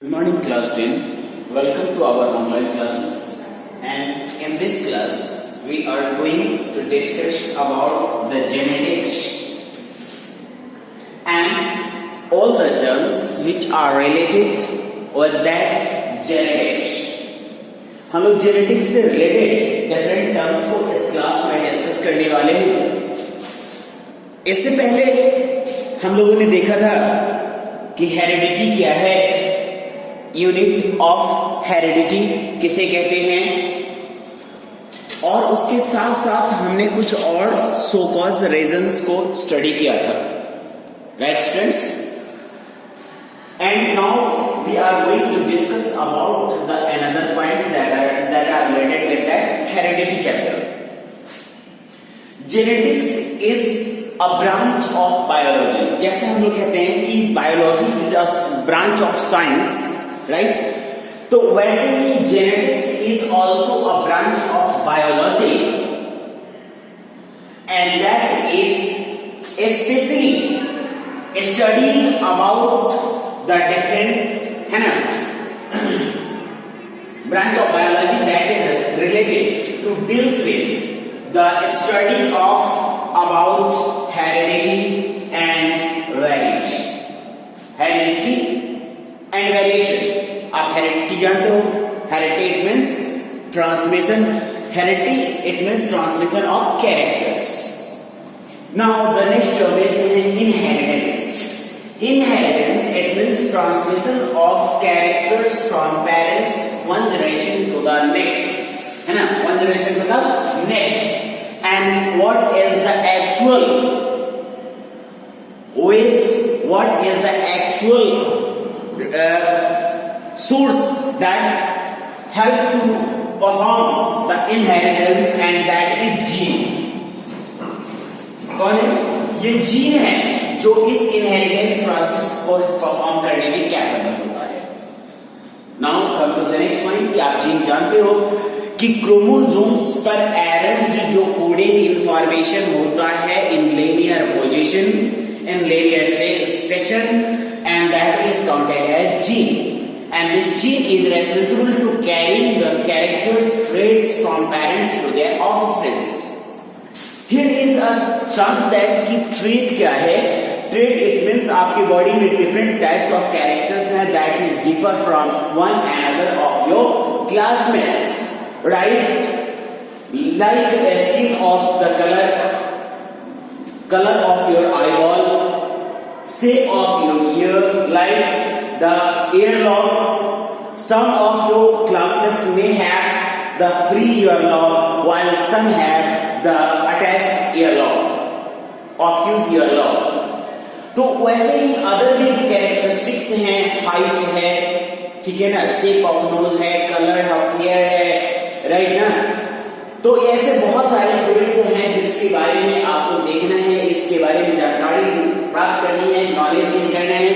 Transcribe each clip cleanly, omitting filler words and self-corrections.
Good morning, class 10. Welcome to our online classes. And in this class, we are going to discuss about the genetics and all the terms which are related with that genetics. हम लोग genetics से related different terms को इस class में discuss करने वाले हैं। इससे पहले हम लोगों ने देखा था कि हेरिडिटी क्या है, यूनिट ऑफ हेरिडिटी किसे कहते हैं, और उसके साथ साथ हमने कुछ और सो कॉज रीजंस को स्टडी किया था, right students. And now we are going to discuss about the another point that are related with that heredity chapter. Genetics is a branch of biology. जैसे हम लोग कहते हैं कि biology is a branch of science, right? तो वैसे ही genetics is also a branch of biology, and that is especially studying about the different, है ना, branch of biology that is related to deals with the study of about heredity and variation. Heredity and variation. आप heredity जानते हो? Heredity it means transmission. Heredity it means transmission of characters. Now the next term is inheritance. Inheritance it means transmission of characters from parents one generation to the next, है ना, one generation to the next. And what is the actual source that help to perform the inheritance, and that is gene. कौन है? ये gene है जो इस inheritance process को perform करने में क्या करना होता है। Now come to the next point कि आप जीन जानते हो कि क्रोमोसोम्स पर अरेंज्ड जो कोडिंग इंफॉर्मेशन होता है in linear position, in linear section, and that is counted as gene, and this gene is responsible to carrying the characters traits from parents to their offsprings. Here is a chance that कि trait क्या है। Trait it means आपकी body में different types of characters हैं that is differ from one another of your classmates, right? Like skin of the colour of your eyeball, shape of your ear, like the earlobe. Some of your classmates may have the free earlobe while some have the attached earlobe, obtuse earlobe. तो वैसे ही other भी characteristics हैं, height है, ठीक है ना, shape of nose है, colour of hair है, राइट ना। तो ऐसे बहुत सारे ट्रेट्स हैं जिसके बारे में आपको देखना है, इसके बारे में जानकारी प्राप्त करनी है, नॉलेज गेन करना है।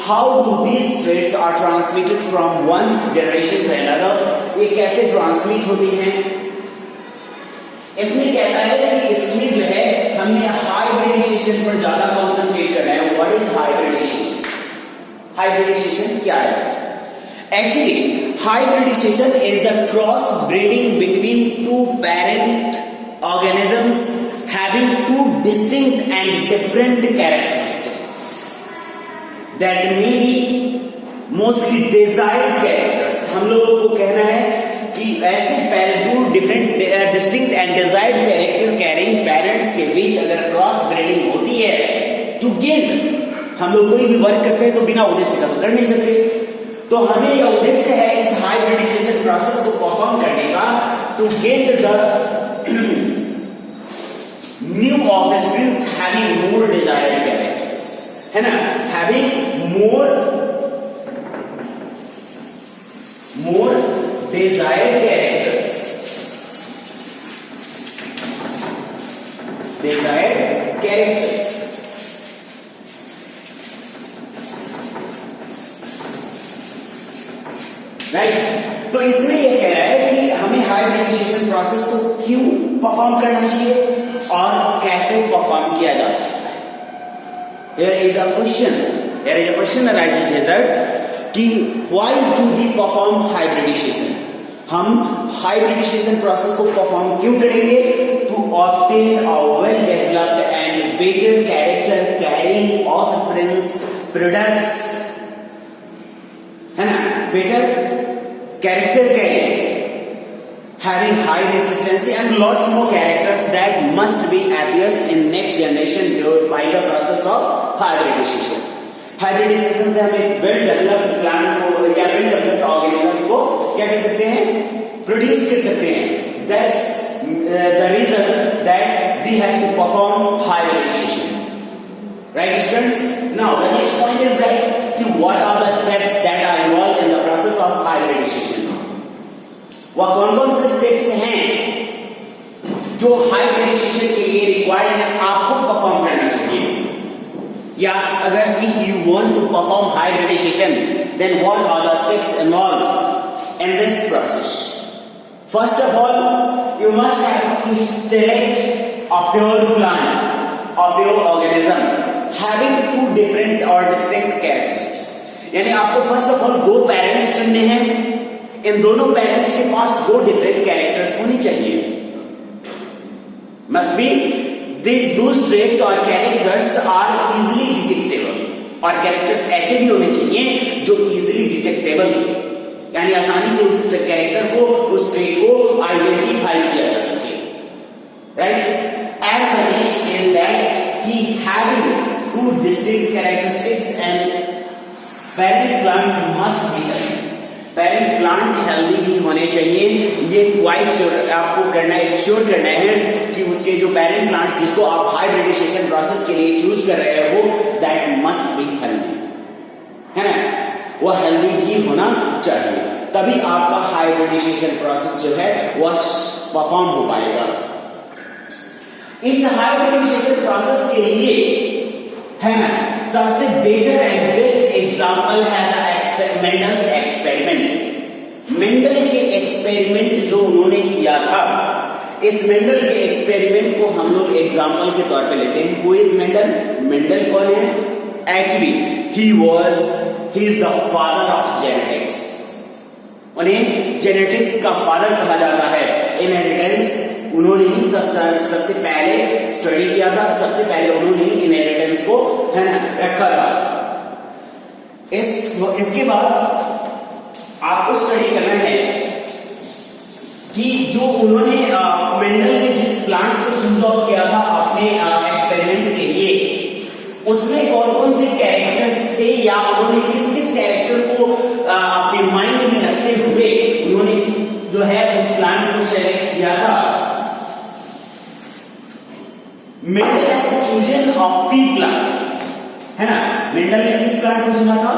How do these traits are transmitted from one generation to another, ये कैसे ट्रांसमिट होती हैं। इसमें कहता है कि इसमें जो है हमने हाइब्रिडाइजेशन पर ज्यादा कॉन्सेंट्रेट करना है। What is hybridisation? हाइब्रिडाइजेशन क्या है? Actually, hybridization is the cross breeding between two parent organisms having two distinct and different characteristics that may be mostly desired characters. हम लोगों को कहना है कि ऐसे दो different distinct and desired character carrying parents के बीच अगर क्रॉस ब्रीडिंग होती है टू गेन, हम लोग कोई भी वर्क करते हैं तो बिना उद्देश्य का कर नहीं सकते, तो हमें यह उद्देश्य है इस हाइब्रिडाइजेशन प्रोसेस को परफॉर्म करने का, to get the new offsprings having more desired characters, है ना, having more desired characters, right. तो इसमें यह कह रहा है कि हमें हाइब्रिडाइजेशन प्रोसेस को क्यों परफॉर्म करना चाहिए और कैसे परफॉर्म किया जा सकता है। Here is a question that I just said that कि why do we perform hybridization, हम हाइब्रिडाइजेशन प्रोसेस को परफॉर्म क्यों करेंगे? To obtain a well developed and better character carrying offsprings products, है ना, better character carrying having high resistance and lots more characters that must be appears in next generation by the process of hybridization. Hybridization से हम एक well developed plant को या well developed organisms को क्या कर सकते हैं? प्रोड्यूस कर सकते हैं. That's the reason that we have to perform hybridization. Right, students? Now the next point is that what are the steps that are involved in the process of hybridization? वह कौन कौन से स्टेप्स हैं जो hybridisation के लिए required है, आपको परफॉर्म करना चाहिए? या अगर if you want to perform hybridization then what are the steps involved in this process? First of all you must have to select a pure plant और pure organism having two different और distinct characteristics. यानी आपको first of all दो parents चुनने हैं. इन दोनों parents के पास दो डिफरेंट कैरेक्टर्स होनी चाहिए. मस्ट बी दोस ट्रेट्स और कैरेक्टर्स आर इजीली डिटेक्टेबल, और कैरेक्टर्स ऐसे भी होने चाहिए जो इजीली डिटेक्टेबल, यानी आसानी से उस कैरेक्टर को, उस ट्रेट को आइडेंटिफाई किया जा सके. Right? And the next is that he having two distinct characteristics and parent plant must be healthy. Parent plant healthy ही होने चाहिए. ये क्वाइट श्योर आपको करना है, श्योर करना है कि उसके जो पेरेंट प्लांट्स जिसको आप हाइब्रिडाइजेशन प्रोसेस के लिए चूज कर रहे हो दैट मस्ट बी हेल्दी, है ना, वो हेल्दी ही होना चाहिए. तभी आपका हाइब्रिडाइजेशन प्रोसेस जो है वह परफॉर्म हो पाएगा. इस हाइब्रिडाइजेशन प्रोसेस के लिए, है ना, सबसे बेटर एंड बेस्ट एग्जांपल है मेंडल्स एक्सपेरिमेंट. मेंडल के एक्सपेरिमेंट जो उन्होंने किया था, इस मेंडल के एक्सपेरिमेंट को हम लोग एग्जांपल के तौर पे लेते हैं. Who is Mendel? मेंडल कौन है? Actually he is the father of genetics. उन्हें जेनेटिक्स का फादर कहा जाता है. इनहेरिटेंस उन्होंने ही सबसे पहले स्टडी किया था, सबसे पहले उन्होंने ही इनहेरिटेंस को, है ना, रखा था. इसके बाद आपको स्टडी करना है कि जो उन्होंने मेंडल ने जिस प्लांट को चूज आउट किया था अपने एक्सपेरिमेंट के लिए, उसमें कौन कौन से कैरेक्टर्स थे, या उन्होंने किस किस कैरेक्टर को अपने माइंड में रखते हुए उन्होंने जो है उस प्लांट को सेलेक्ट किया था. Mendel had chosen a P plant, है ना. मेंडल ने किस प्लांट को चुना था?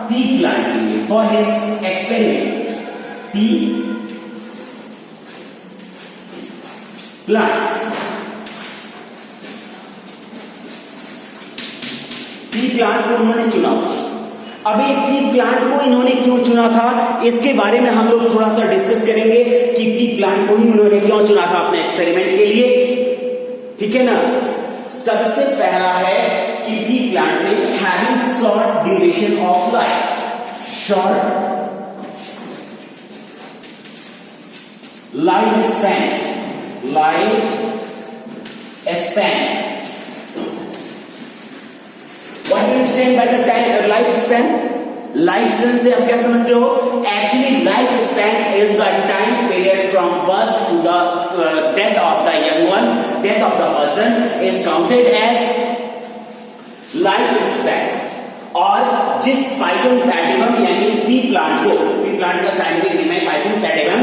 पी प्लांट के लिए for his experiment. P plant, P plant को उन्होंने चुना. अब ये पी प्लांट को इन्होंने क्यों चुना था, इसके बारे में हम लोग थोड़ा सा डिस्कस करेंगे कि पी प्लांट को ही उन्होंने क्यों चुना था अपने एक्सपेरिमेंट के लिए. ठीक है ना. सबसे पहला है कि पी प्लांट में having short duration of life. Short life span. What do you understand by the time life span? Life span से आप क्या समझते हो? Actually life span is the time period from birth to the death of the young one. Death of the person is counted as life span. और जिस pisum sativum यानी pea plant को, pea plant का scientific name है Pisum sativum,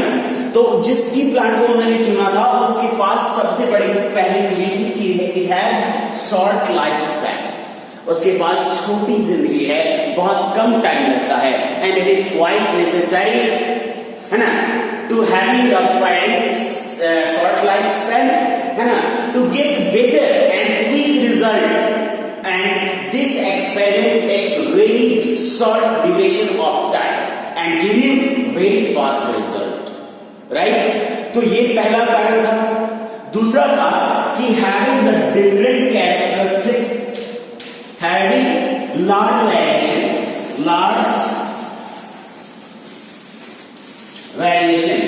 तो जिस P plant को उन्होंने चुना था उसके पास सबसे बड़ी पहली खूबी थी कि it has short life span. उसके पास छोटी जिंदगी है, बहुत कम टाइम लगता है. And it is quite necessary, है ना, to having a short life span, है ना, to get better and quick result. And this experiment takes very short duration of time and give you very fast result. Right? तो ये पहला कारण था. दूसरा था कि having the different characteristics, having large variation, large variation.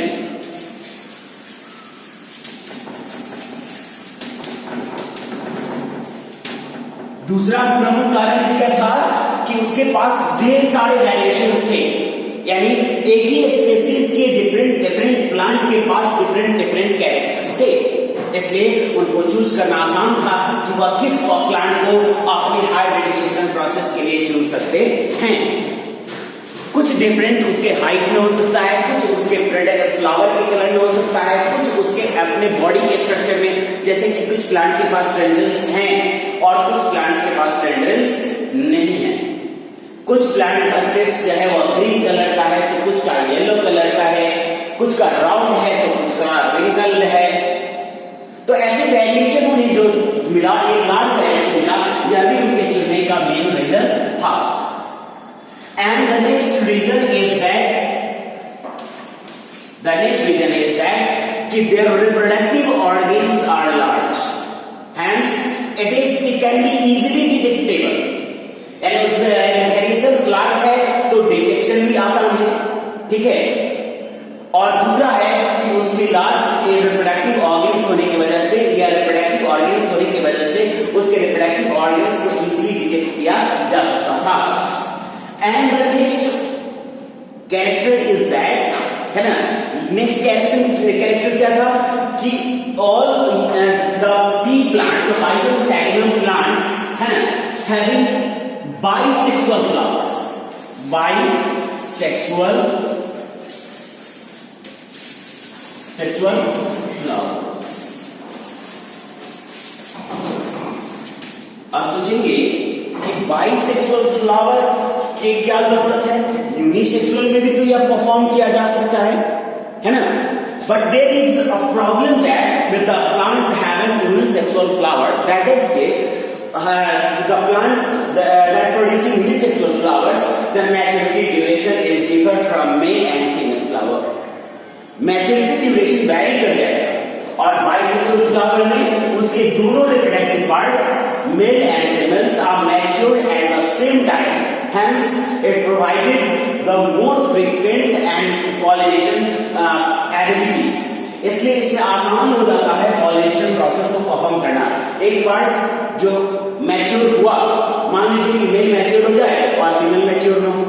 दूसरा प्रमुख कारण इसका था कि उसके पास ढेर सारे वेरिएशंस थे, यानी एक ही स्पीसीज के डिफरेंट प्लांट के पास डिफरेंट कैरेक्टर्स थे, इसलिए उनको चूज करना आसान था कि वह किस प्लांट को अपनी हाइब्रिडाइजेशन प्रोसेस के लिए चुन सकते हैं। कुछ डिफरेंट उसके हाइट में हो सकता है, कुछ उसके फ्लावर के कलर में हो सकता है, कुछ उसके अपने बॉडी के स्ट्रक्चर में, जैसे कि कुछ प्लांट के पास टेंड्रिल्स हैं और कुछ प्लांट्स के पास टेंड्रिल्स नहीं है। कुछ प्लांट का सिर्फ जो है वह ग्रीन कलर का है, तो कुछ का येलो कलर का है, कुछ का राउंड है तो कुछ का रिंकल है। तो ऐसे वेरिएशन उन्हें जो मिला, एक लार्ज वेरिएशन मिला, यह भी उनके चुनने का मेन रीजन था। And the next reason is that कि their reproductive organs are large, hence it can be easily detectable। यानी उसमें वेरिएशन लार्ज है तो डिटेक्शन भी आसान है, ठीक है। और दूसरा है कि उसमें लार्ज रिप्रोडक्टिव ऑर्गन्स होने की वजह से या रिप्रोडक्टिव ऑर्गन्स होने की वजह से उसके रिप्रोडक्टिव ऑर्गन्स को इजीली डिटेक्ट किया जा सकता था। And the next character is that, है ना, next character क्या था कि all the pea plants, the Physacium plants, है ना, having bisexual flowers, bisexual flowers। आप सोचेंगे कि बाइसेक्सुअल फ्लावर की क्या जरूरत है, यूनिसेक्सुअल में भी तो यह परफॉर्म किया जा सकता है ना। But there is a problem that with the plant having unisexual flower, that is the plant that producing unisexual flowers, the maturity duration is different from male and female flower. Maturity duration vary कर जाएगा और bisexual flower में उसके दोनों reproductive parts male and females are matured at the same time, hence it provided the more frequent and pollination abilities। इसलिए इसमें आसान हो जाता है पॉलिनेशन प्रोसेस को परफॉर्म करना। एक पार्ट जो मैच्योर हुआ, मान लीजिए कि मेल मैच्योर हो जाए और फीमेल मैच्योर ना हो,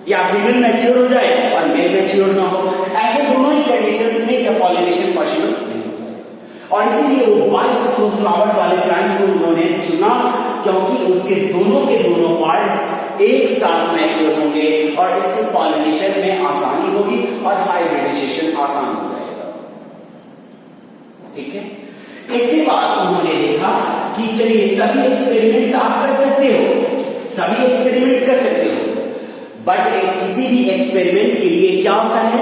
या फीमेल मैच्योर हो जाए और मेल मैच्योर ना हो, ऐसे दोनों ही कंडीशंस में क्या पॉलिनेशन पॉसिबल नहीं होता है। और इसीलिए वो बाइसेक्सुअल फ्लावर्स वाले प्लांट्स को उन्होंने चुना, क्योंकि उसके दोनों के दोनों पार्ट्स एक साथ मैच्योर होंगे और इससे पॉलिनेशन में आसानी होगी और हाइब्रिडाइजेशन आसान हो जाएगा, ठीक है। इसके बाद उन्होंने देखा कि चलिए सभी एक्सपेरिमेंट्स आप कर सकते हो, सभी एक्सपेरिमेंट्स कर सकते हो, बट किसी भी एक्सपेरिमेंट के लिए क्या होता है,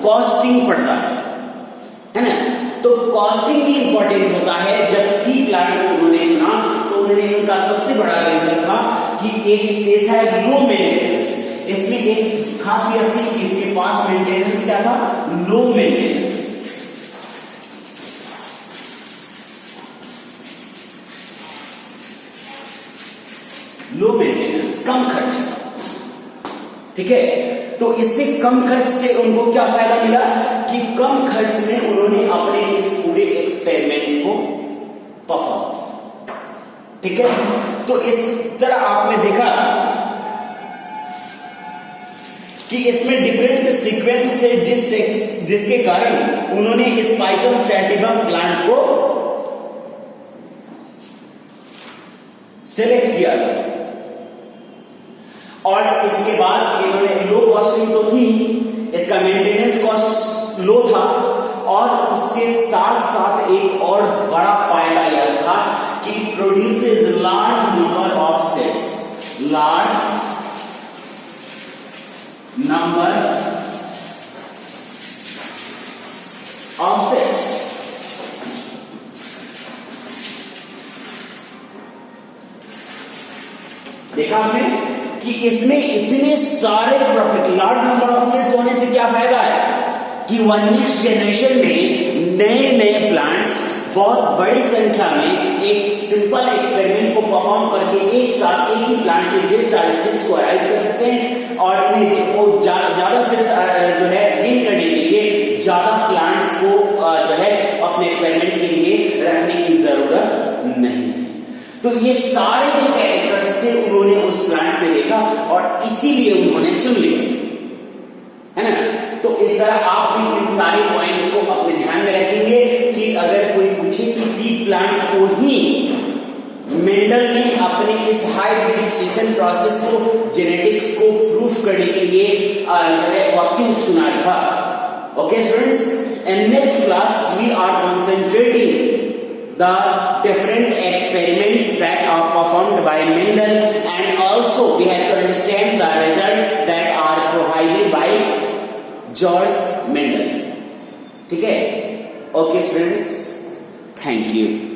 कॉस्टिंग पड़ता है ना। तो कॉस्टिंग भी इंपॉर्टेंट होता है। जब पी प्लांट को उन्होंने चुना तो उन्होंने इनका सबसे बड़ा रीजन था कि एक है लो मेंटेनेंस। इसमें एक खासियत थी कि इसके पास मेंटेनेंस क्या था, लो मेंटेनेंस। लो मेंटेनेंस, कम खर्च, ठीक है। तो इससे कम खर्च से उनको क्या फायदा मिला कि कम खर्च में उन्होंने अपने इस पूरे एक्सपेरिमेंट को परफॉर्म किया, ठीक है। तो इस तरह आपने देखा कि इसमें डिफरेंट सीक्वेंस थे जिसके कारण उन्होंने इस पाइसम सैटिवम प्लांट को सेलेक्ट किया था। और इसके बाद इन्होंने लो कॉस्टिंग तो थी, इसका मेंटेनेंस कॉस्ट लो था, और उसके साथ साथ एक और बड़ा फायदा यह था कि produces large number of sets, large number of sets. देखा आपने कि इसमें इतने सारे profit, large number of sets होने से क्या फायदा है कि वन नेक्स्ट जनरेशन में नए नए प्लांट्स बहुत बड़ी संख्या में एक सिंपल एक्सपेरिमेंट को परफॉर्म करके एक साथ एक ही प्लांट से ढेर सारे सेट्स को अराइज कर सकते हैं और इन्हें ज्यादा सेट्स जो है गेन ज्यादा प्लांट्स को जो है अपने एक्सपेरिमेंट के लिए रखने की जरूरत नहीं थी। तो ये सारे जो कैरेक्टर्स थे उन्होंने उस प्लांट में देखा और इसीलिए उन्होंने चुन लिया, है ना। तो इस तरह आप भी इन सारे पॉइंट्स को अपने ध्यान में रखेंगे कि अगर कोई पूछे कि पी प्लांट को ही मेंडल ने अपने इस हाइब्रिडाइजेशन प्रोसेस को, जेनेटिक्स को प्रूफ करने के लिए जो है क्यों चुना था। Okay students, in next class we are concentrating the different experiments that are performed by Mendel, and also we have to understand the results that are provided by George Mendel. ठीक है? Okay students, thank you.